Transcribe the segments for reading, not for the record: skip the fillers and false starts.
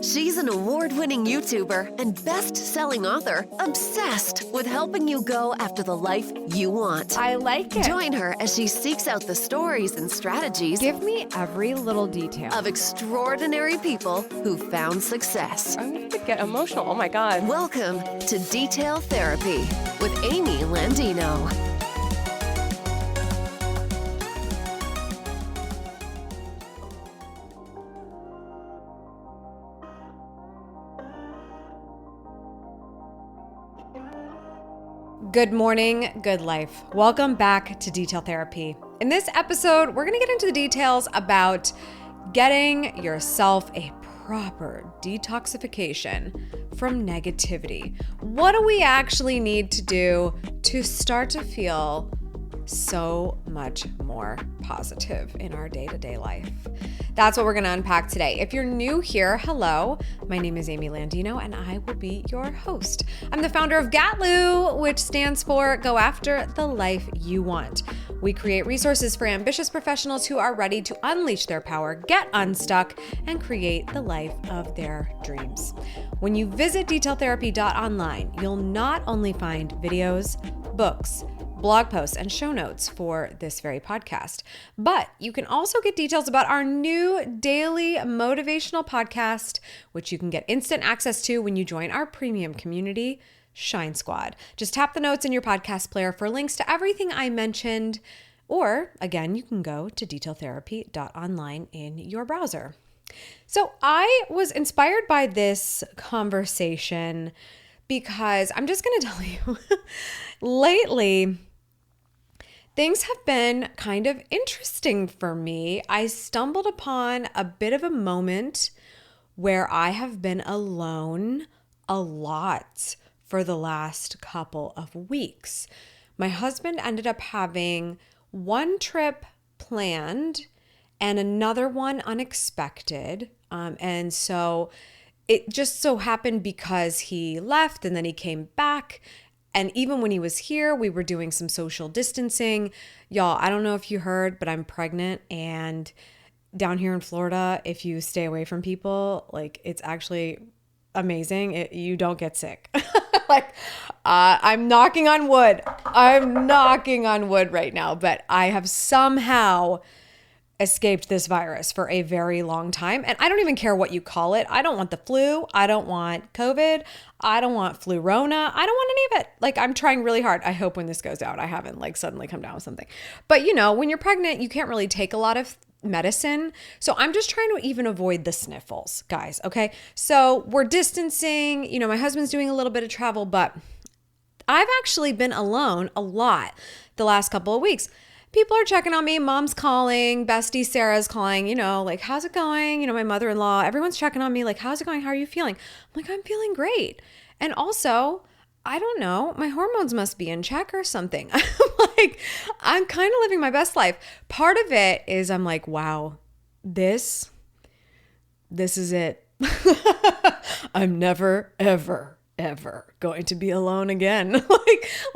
She's an award-winning YouTuber and best-selling author obsessed with helping you go after the life you want. I like it. Join her as she seeks out the stories and strategies Give me every little detail. of extraordinary people who found success. I'm going to get emotional. Oh my God. Welcome to Detail Therapy with Amy Landino. Good morning, good life. Welcome back to Detail Therapy. In this episode, we're going to get into the details about getting yourself a proper detoxification from negativity. What do we actually need to do to start to feel so much more positive in our day-to-day life? That's what we're going to unpack today. If you're new here, hello. My name is Amy Landino, and I will be your host. I'm the founder of GATLU, which stands for Go After the Life You Want. We create resources for ambitious professionals who are ready to unleash their power, get unstuck, and create the life of their dreams. When you visit detailtherapy.online, you'll not only find videos, books, blog posts, and show notes for this very podcast, but you can also get details about our new daily motivational podcast, which you can get instant access to when you join our premium community, Shine Squad. Just tap the notes in your podcast player for links to everything I mentioned, or again, you can go to detailtherapy.online in your browser. So I was inspired by this conversation because I'm just going to tell you, lately, things have been kind of interesting for me. I stumbled upon a bit of a moment where I have been alone a lot for the last couple of weeks. My husband ended up having one trip planned and another one unexpected. And so it just so happened because he left and then he came back. And even when he was here, we were doing some social distancing. Y'all, I don't know if you heard, but I'm pregnant. And down here in Florida, if you stay away from people, like, it's actually amazing. You don't get sick. I'm knocking on wood. I'm knocking on wood right now. But I have somehow escaped this virus for a very long time. And I don't even care what you call it. I don't want the flu. I don't want COVID. I don't want flu-rona. I don't want any of it. Like, I'm trying really hard. I hope when this goes out, I haven't suddenly come down with something. But when you're pregnant, you can't really take a lot of medicine. So I'm just trying to even avoid the sniffles, guys. Okay. So we're distancing, my husband's doing a little bit of travel, but I've actually been alone a lot the last couple of weeks. People are checking on me. Mom's calling. Bestie Sarah's calling, how's it going? My mother-in-law, everyone's checking on me. Like, how's it going? How are you feeling? I'm like, I'm feeling great. And also, I don't know, my hormones must be in check or something. I'm kind of living my best life. Part of it is I'm like, wow, this is it. I'm never, ever going to be alone again.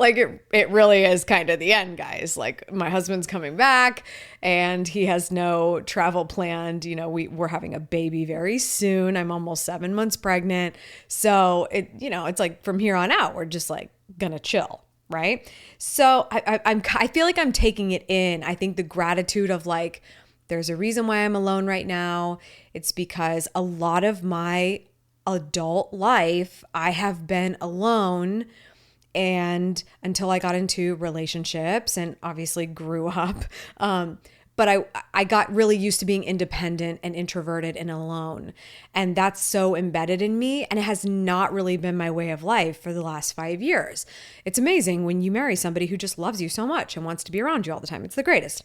It really is kind of the end, guys. Like, my husband's coming back and he has no travel planned. We're having a baby very soon. I'm almost 7 months pregnant. So it's like from here on out, we're just like gonna chill. Right. So I feel like I'm taking it in. I think the gratitude of like, there's a reason why I'm alone right now. It's because a lot of my adult life, I have been alone, and until I got into relationships and obviously grew up. But I got really used to being independent and introverted and alone. And that's so embedded in me. And it has not really been my way of life for the last 5 years. It's amazing when you marry somebody who just loves you so much and wants to be around you all the time. It's the greatest.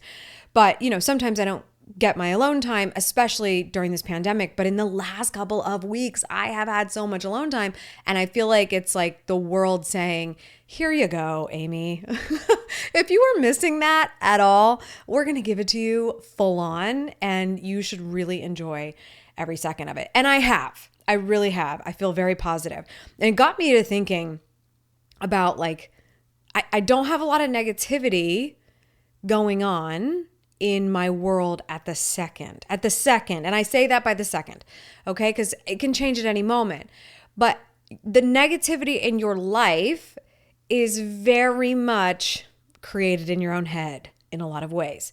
But, sometimes I don't get my alone time, especially during this pandemic. But in the last couple of weeks, I have had so much alone time. And I feel like it's like the world saying, here you go, Amy. If you were missing that at all, we're going to give it to you full on, and you should really enjoy every second of it. And I have. I really have. I feel very positive. And it got me to thinking about I don't have a lot of negativity going on in my world at the second. And I say that by the second, okay? Because it can change at any moment. But the negativity in your life is very much created in your own head in a lot of ways.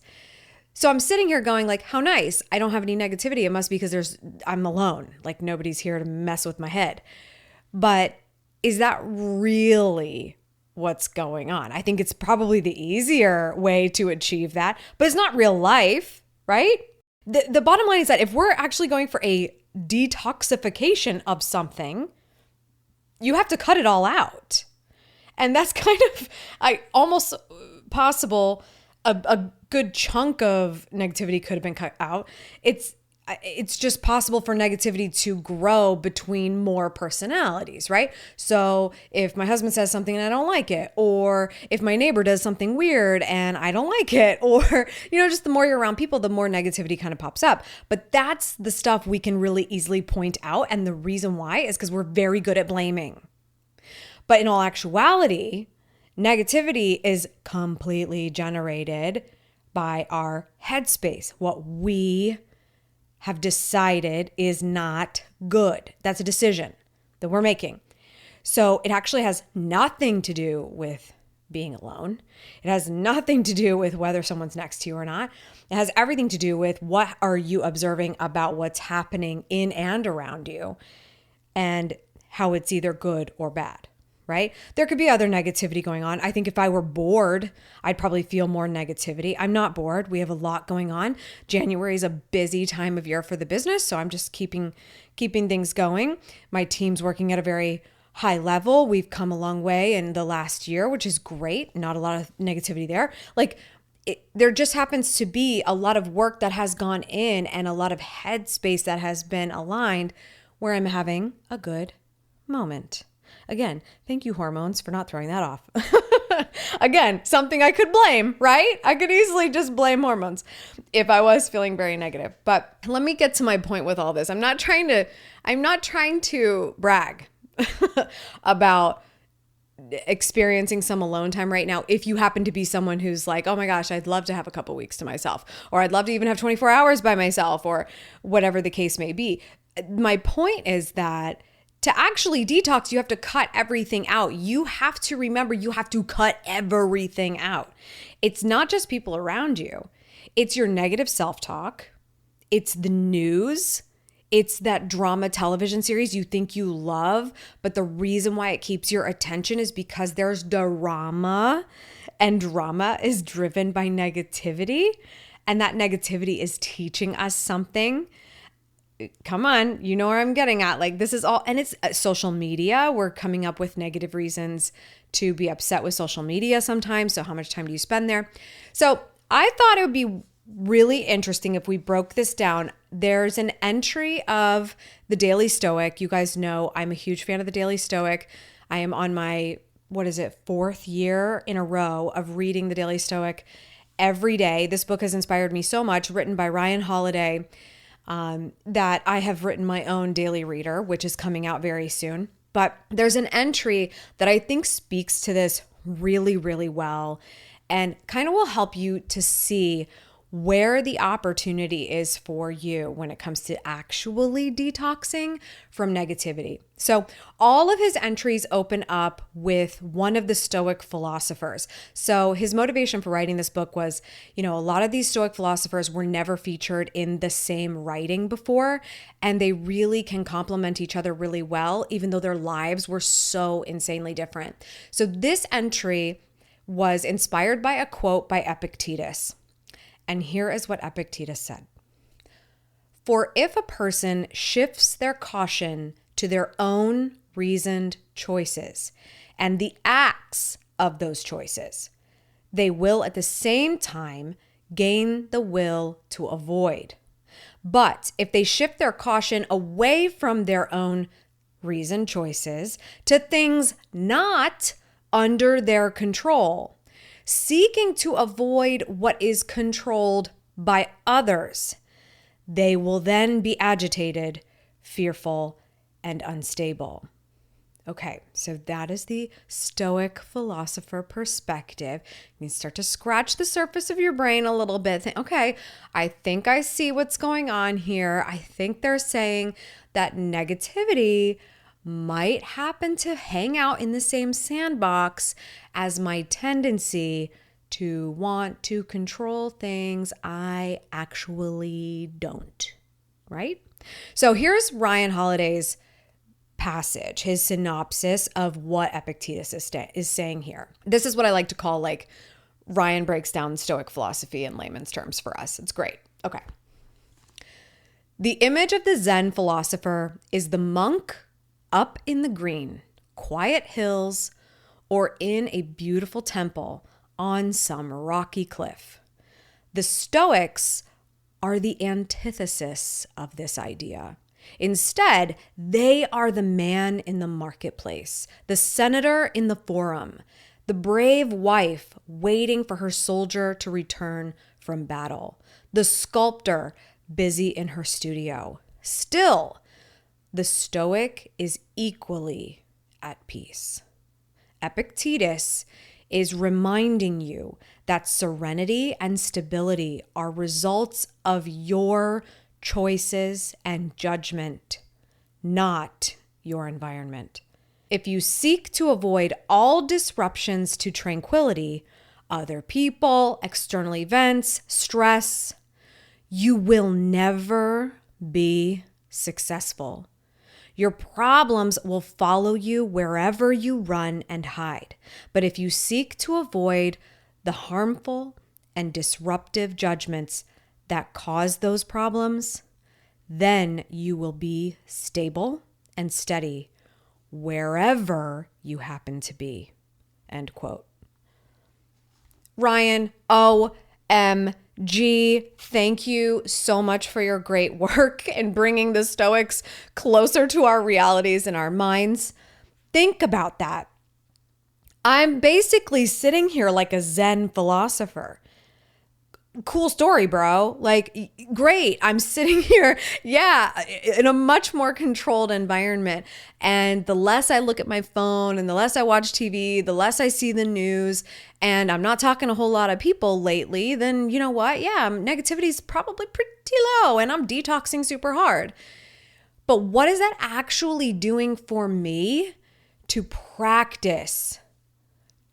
So I'm sitting here going like, how nice. I don't have any negativity. It must be because I'm alone. Like nobody's here to mess with my head. But is that really what's going on? I think it's probably the easier way to achieve that, but it's not real life, right? The bottom line is that if we're actually going for a detoxification of something, you have to cut it all out. And that's kind of almost possible. A good chunk of negativity could have been cut out. It's just possible for negativity to grow between more personalities, right? So if my husband says something and I don't like it, or if my neighbor does something weird and I don't like it, or, just the more you're around people, the more negativity kind of pops up. But that's the stuff we can really easily point out. And the reason why is because we're very good at blaming. But in all actuality, negativity is completely generated by our headspace, what we have decided is not good. That's a decision that we're making. So it actually has nothing to do with being alone. It has nothing to do with whether someone's next to you or not. It has everything to do with what are you observing about what's happening in and around you and how it's either good or bad. Right? There could be other negativity going on. I think if I were bored, I'd probably feel more negativity. I'm not bored. We have a lot going on. January is a busy time of year for the business, so I'm just keeping things going. My team's working at a very high level. We've come a long way in the last year, which is great. Not a lot of negativity there. There just happens to be a lot of work that has gone in and a lot of headspace that has been aligned where I'm having a good moment. Again, thank you, hormones, for not throwing that off. Again, something I could blame, right? I could easily just blame hormones if I was feeling very negative. But let me get to my point with all this. I'm not trying to brag about experiencing some alone time right now. If you happen to be someone who's like, oh my gosh, I'd love to have a couple weeks to myself, or I'd love to even have 24 hours by myself, or whatever the case may be. My point is that to actually detox, you have to cut everything out. You have to remember, you have to cut everything out. It's not just people around you. It's your negative self-talk. It's the news. It's that drama television series you think you love, but the reason why it keeps your attention is because there's drama, and drama is driven by negativity, and that negativity is teaching us something. Come on, you know where I'm getting at. This is all, and it's social media. We're coming up with negative reasons to be upset with social media sometimes. So how much time do you spend there? So I thought it would be really interesting if we broke this down. There's an entry of the Daily Stoic. You guys know I'm a huge fan of the Daily Stoic. I am on my, 4th year in a row of reading the Daily Stoic every day. This book has inspired me so much, written by Ryan Holiday, that I have written my own daily reader, which is coming out very soon. But there's an entry that I think speaks to this really, really well and kind of will help you to see where the opportunity is for you when it comes to actually detoxing from negativity. So all of his entries open up with one of the Stoic philosophers. So his motivation for writing this book was, a lot of these Stoic philosophers were never featured in the same writing before, and they really can complement each other really well, even though their lives were so insanely different. So this entry was inspired by a quote by Epictetus. And here is what Epictetus said. For if a person shifts their caution to their own reasoned choices and the acts of those choices, they will at the same time gain the will to avoid. But if they shift their caution away from their own reasoned choices to things not under their control, seeking to avoid what is controlled by others, they will then be agitated, fearful, and unstable. Okay, so that is the Stoic philosopher perspective. You can start to scratch the surface of your brain a little bit. Think, okay, I think I see what's going on here. I think they're saying that negativity might happen to hang out in the same sandbox as my tendency to want to control things I actually don't, right? So here's Ryan Holiday's passage, his synopsis of what Epictetus is saying here. This is what I like to call like Ryan breaks down Stoic philosophy in layman's terms for us. It's great. Okay. The image of the Zen philosopher is the monk up in the green, quiet hills, or in a beautiful temple on some rocky cliff. The Stoics are the antithesis of this idea. Instead, they are the man in the marketplace, the senator in the forum, the brave wife waiting for her soldier to return from battle, the sculptor busy in her studio. Still, the Stoic is equally at peace. Epictetus is reminding you that serenity and stability are results of your choices and judgment, not your environment. If you seek to avoid all disruptions to tranquility, other people, external events, stress, you will never be successful. Your problems will follow you wherever you run and hide. But if you seek to avoid the harmful and disruptive judgments that cause those problems, then you will be stable and steady wherever you happen to be. End quote. Ryan, OMG, thank you so much for your great work in bringing the Stoics closer to our realities and our minds. Think about that. I'm basically sitting here like a Zen philosopher. Cool story, bro. Like, great. I'm sitting here, in a much more controlled environment. And the less I look at my phone and the less I watch TV, the less I see the news, and I'm not talking to a whole lot of people lately, then you know what? Yeah, negativity is probably pretty low and I'm detoxing super hard. But what is that actually doing for me to practice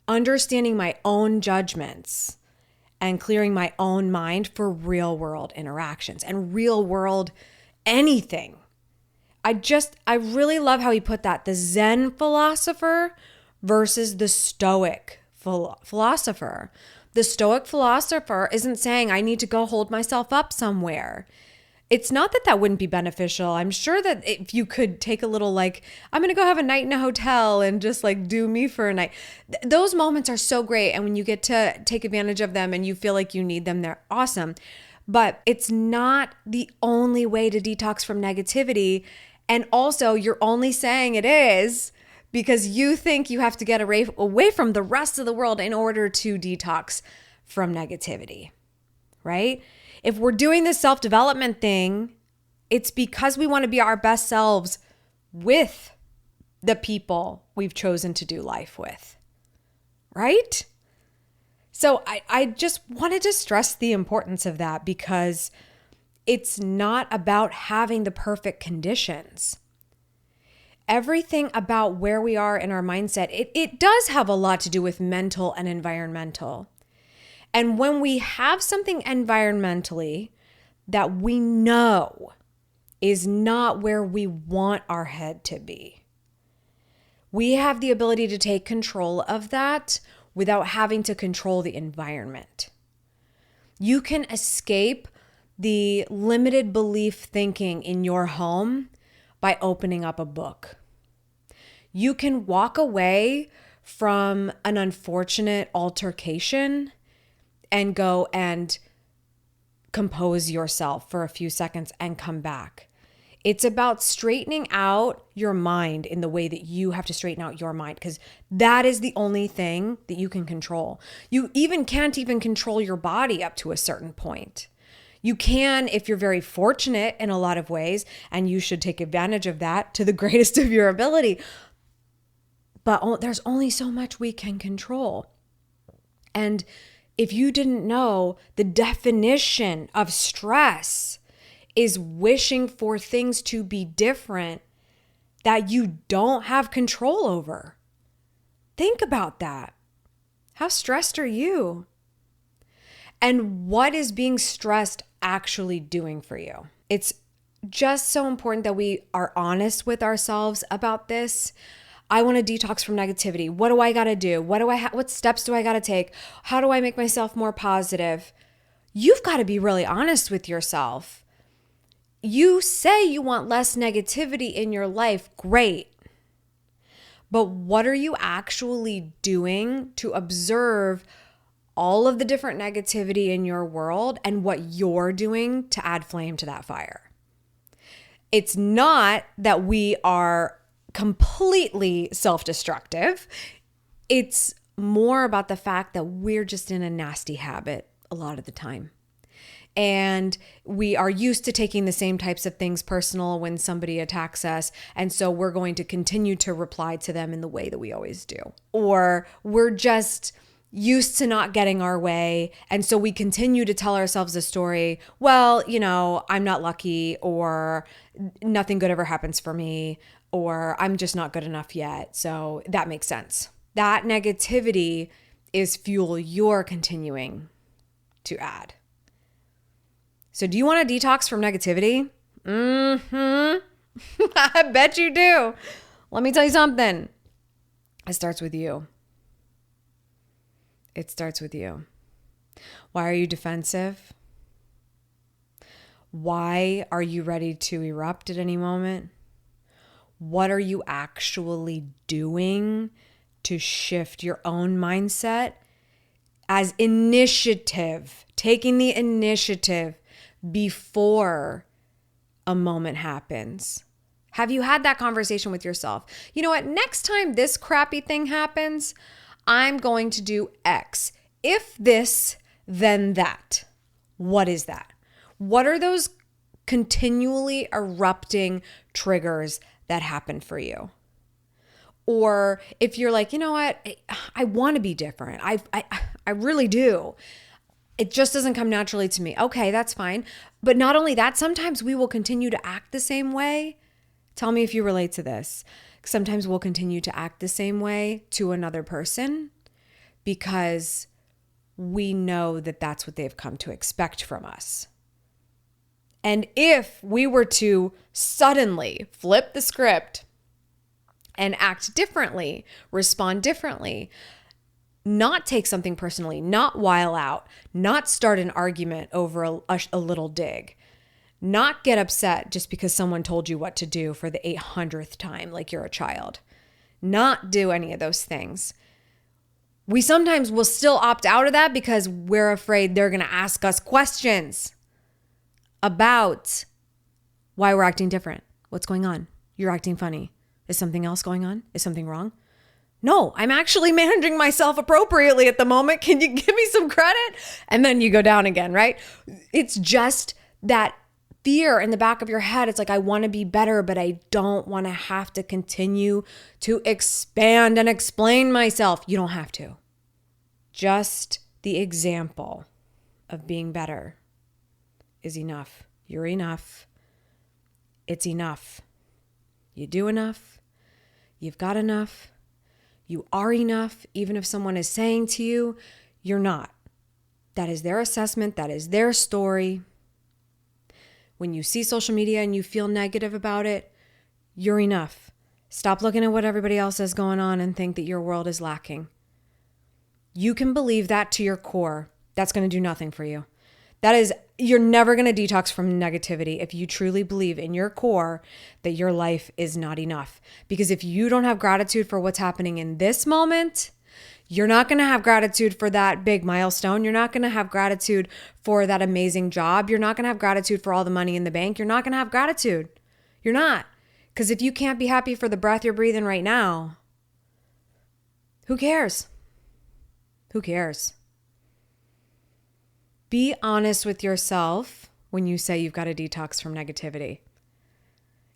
understanding my own judgments and clearing my own mind for real world interactions and real world anything? I really love how he put that, the Zen philosopher versus the Stoic philosopher. The Stoic philosopher isn't saying I need to go hold myself up somewhere. It's not that that wouldn't be beneficial. I'm sure that if you could take a little like, I'm going to go have a night in a hotel and just like do me for a night. Those moments are so great. And when you get to take advantage of them and you feel like you need them, they're awesome. But it's not the only way to detox from negativity. And also you're only saying it is because you think you have to get away from the rest of the world in order to detox from negativity, right? If we're doing this self-development thing, it's because we want to be our best selves with the people we've chosen to do life with, right? So I just wanted to stress the importance of that because it's not about having the perfect conditions. Everything about where we are in our mindset, it does have a lot to do with mental and environmental. And when we have something environmentally that we know is not where we want our head to be, we have the ability to take control of that without having to control the environment. You can escape the limited belief thinking in your home by opening up a book. You can walk away from an unfortunate altercation and go and compose yourself for a few seconds and come back. It's about straightening out your mind in the way that you have to straighten out your mind, because that is the only thing that you can control. You can't even control your body up to a certain point. You can if you're very fortunate in a lot of ways, and you should take advantage of that to the greatest of your ability. but there's only so much we can control. And if you didn't know, the definition of stress is wishing for things to be different that you don't have control over. Think about that. How stressed are you? And what is being stressed actually doing for you? It's just so important that we are honest with ourselves about this. I want to detox from negativity. What do I got to do? What steps do I got to take? How do I make myself more positive? You've got to be really honest with yourself. You say you want less negativity in your life. Great. But what are you actually doing to observe all of the different negativity in your world and what you're doing to add flame to that fire? It's not that we are completely self-destructive. It's more about the fact that we're just in a nasty habit a lot of the time. And we are used to taking the same types of things personal when somebody attacks us. And so we're going to continue to reply to them in the way that we always do. Or we're just used to not getting our way. And so we continue to tell ourselves a story. Well, I'm not lucky, or nothing good ever happens for me, or I'm just not good enough yet. So that makes sense. That negativity is fuel you're continuing to add. So do you want to detox from negativity? I bet you do. Let me tell you something. It starts with you. It starts with you. Why are you defensive? Why are you ready to erupt at any moment? What are you actually doing to shift your own mindset as initiative, taking the initiative before a moment happens? Have you had that conversation with yourself? You know what? Next time this crappy thing happens, I'm going to do X. If this, then that. What is that? What are those continually erupting triggers that happen for you? Or if you're like, you know what? I want to be different. I really do. It just doesn't come naturally to me. Okay, that's fine. But not only that, sometimes we will continue to act the same way. Tell me if you relate to this. Sometimes we'll continue to act the same way to another person because we know that that's what they've come to expect from us. And if we were to suddenly flip the script and act differently, respond differently, not take something personally, not while out, not start an argument over a little dig, not get upset just because someone told you what to do for the 800th time like you're a child, not do any of those things. We sometimes will still opt out of that because we're afraid they're going to ask us questions about why we're acting different. What's going on? You're acting funny. Is something else going on? Is something wrong? No, I'm actually managing myself appropriately at the moment. Can you give me some credit? And then you go down again, right? It's just that fear in the back of your head. It's like, I want to be better, but I don't want to have to continue to expand and explain myself. You don't have to. Just the example of being better is enough. You're enough. It's enough. You do enough. You've got enough. You are enough, even if someone is saying to you, you're not. That is their assessment. That is their story. When you see social media and you feel negative about it, you're enough. Stop looking at what everybody else has going on and think that your world is lacking. You can believe that to your core. That's going to do nothing for you. You're never going to detox from negativity if you truly believe in your core that your life is not enough. Because if you don't have gratitude for what's happening in this moment, you're not going to have gratitude for that big milestone. You're not going to have gratitude for that amazing job. You're not going to have gratitude for all the money in the bank. You're not going to have gratitude. You're not. Because if you can't be happy for the breath you're breathing right now, who cares? Who cares? Be honest with yourself when you say you've got to detox from negativity.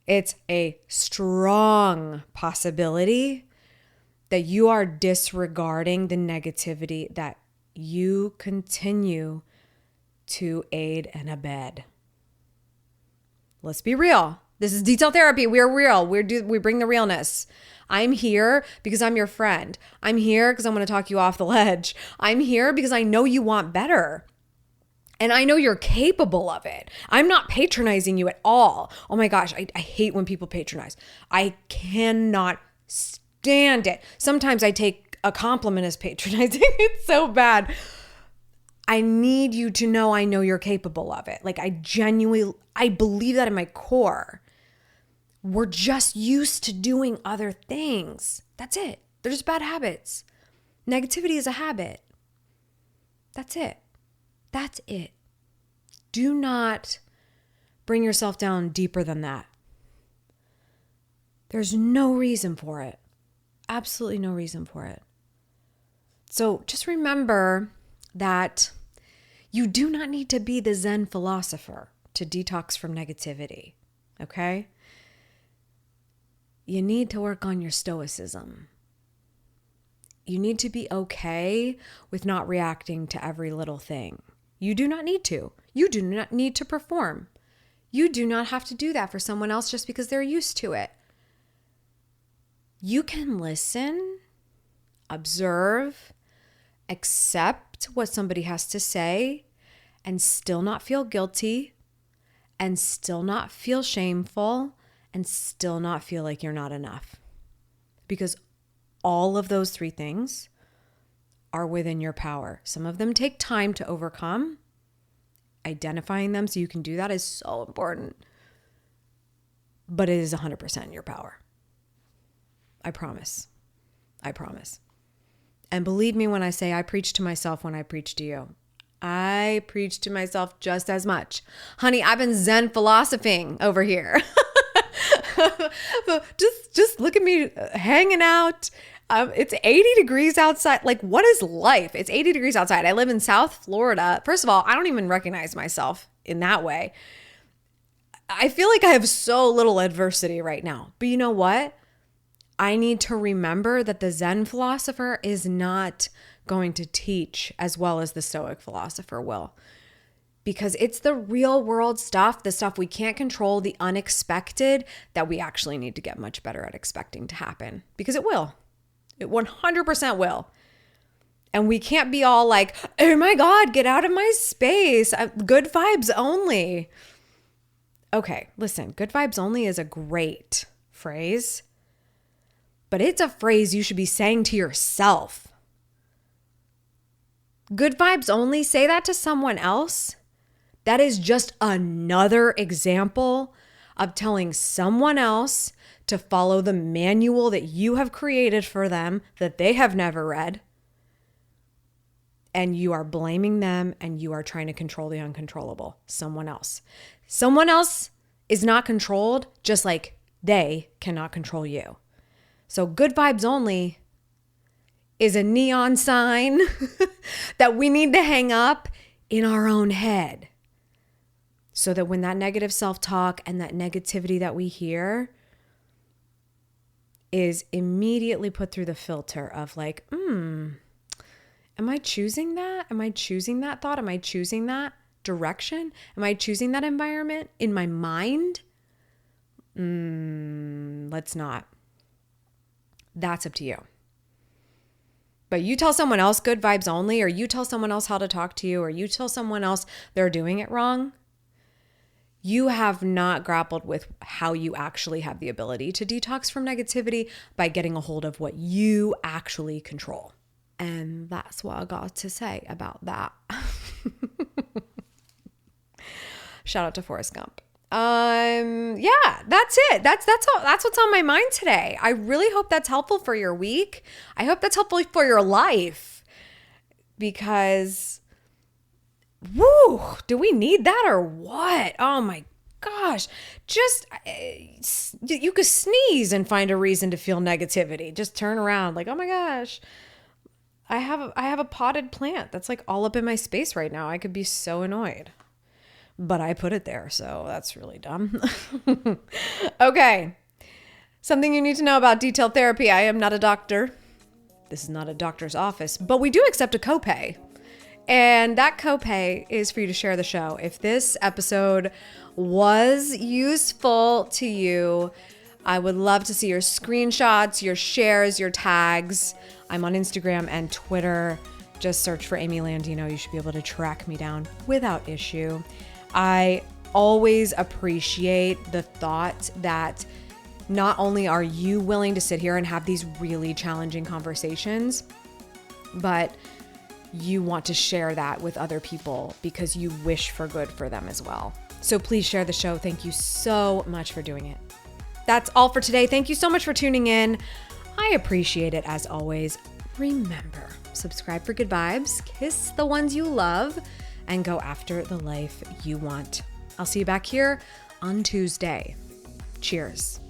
It's a strong possibility that you are disregarding the negativity that you continue to aid and abet. Let's be real. This is detail therapy. We're real. We bring the realness. I'm here because I'm your friend. I'm here because I'm going to talk you off the ledge. I'm here because I know you want better. And I know you're capable of it. I'm not patronizing you at all. Oh my gosh, I hate when people patronize. I cannot stand it. Sometimes I take a compliment as patronizing. It's so bad. I need you to know I know you're capable of it. Like I believe that in my core. We're just used to doing other things. That's it. They're just bad habits. Negativity is a habit. That's it. That's it. Do not bring yourself down deeper than that. There's no reason for it. Absolutely no reason for it. So just remember that you do not need to be the Zen philosopher to detox from negativity, okay? You need to work on your stoicism. You need to be okay with not reacting to every little thing. You do not need to. You do not need to perform. You do not have to do that for someone else just because they're used to it. You can listen, observe, accept what somebody has to say, and still not feel guilty, and still not feel shameful, and still not feel like you're not enough. Because all of those three things are within your power. Some of them take time to overcome. Identifying them so you can do that is so important. But it is 100% in your power. I promise. I promise. And believe me when I say I preach to myself when I preach to you. I preach to myself just as much. Honey, I've been Zen philosophing over here. just look at me hanging out. It's 80 degrees outside. Like, what is life? It's 80 degrees outside. I live in South Florida. First of all, I don't even recognize myself in that way. I feel like I have so little adversity right now. But you know what? I need to remember that the Zen philosopher is not going to teach as well as the Stoic philosopher will. Because it's the real world stuff, the stuff we can't control, the unexpected, that we actually need to get much better at expecting to happen. Because it will. It 100% will. And we can't be all like, oh my God, get out of my space. Good vibes only. Okay, listen, good vibes only is a great phrase. But it's a phrase you should be saying to yourself. Good vibes only, say that to someone else. That is just another example of telling someone else to follow the manual that you have created for them that they have never read. And you are blaming them and you are trying to control the uncontrollable. Someone else. Someone else is not controlled just like they cannot control you. So good vibes only is a neon sign that we need to hang up in our own head. So that when that negative self-talk and that negativity that we hear is immediately put through the filter of like, am I choosing that? Am I choosing that thought? Am I choosing that direction? Am I choosing that environment in my mind? Let's not. That's up to you. But you tell someone else good vibes only, or you tell someone else how to talk to you, or you tell someone else they're doing it wrong. You have not grappled with how you actually have the ability to detox from negativity by getting a hold of what you actually control. And that's what I got to say about that. Shout out to Forrest Gump. Yeah, that's it. That's what's on my mind today. I really hope that's helpful for your week. I hope that's helpful for your life, because woo, do we need that or what? Oh my gosh. Just, you could sneeze and find a reason to feel negativity. Just turn around like, oh my gosh, I have a potted plant that's like all up in my space right now. I could be so annoyed, but I put it there. So that's really dumb. Okay. Something you need to know about detailed therapy. I am not a doctor. This is not a doctor's office, but we do accept a copay. And that copay is for you to share the show. If this episode was useful to you, I would love to see your screenshots, your shares, your tags. I'm on Instagram and Twitter. Just search for Amy Landino. You should be able to track me down without issue. I always appreciate the thought that not only are you willing to sit here and have these really challenging conversations, but you want to share that with other people because you wish for good for them as well. So please share the show. Thank you so much for doing it. That's all for today. Thank you so much for tuning in. I appreciate it as always. Remember, subscribe for good vibes, kiss the ones you love, and go after the life you want. I'll see you back here on Tuesday. Cheers.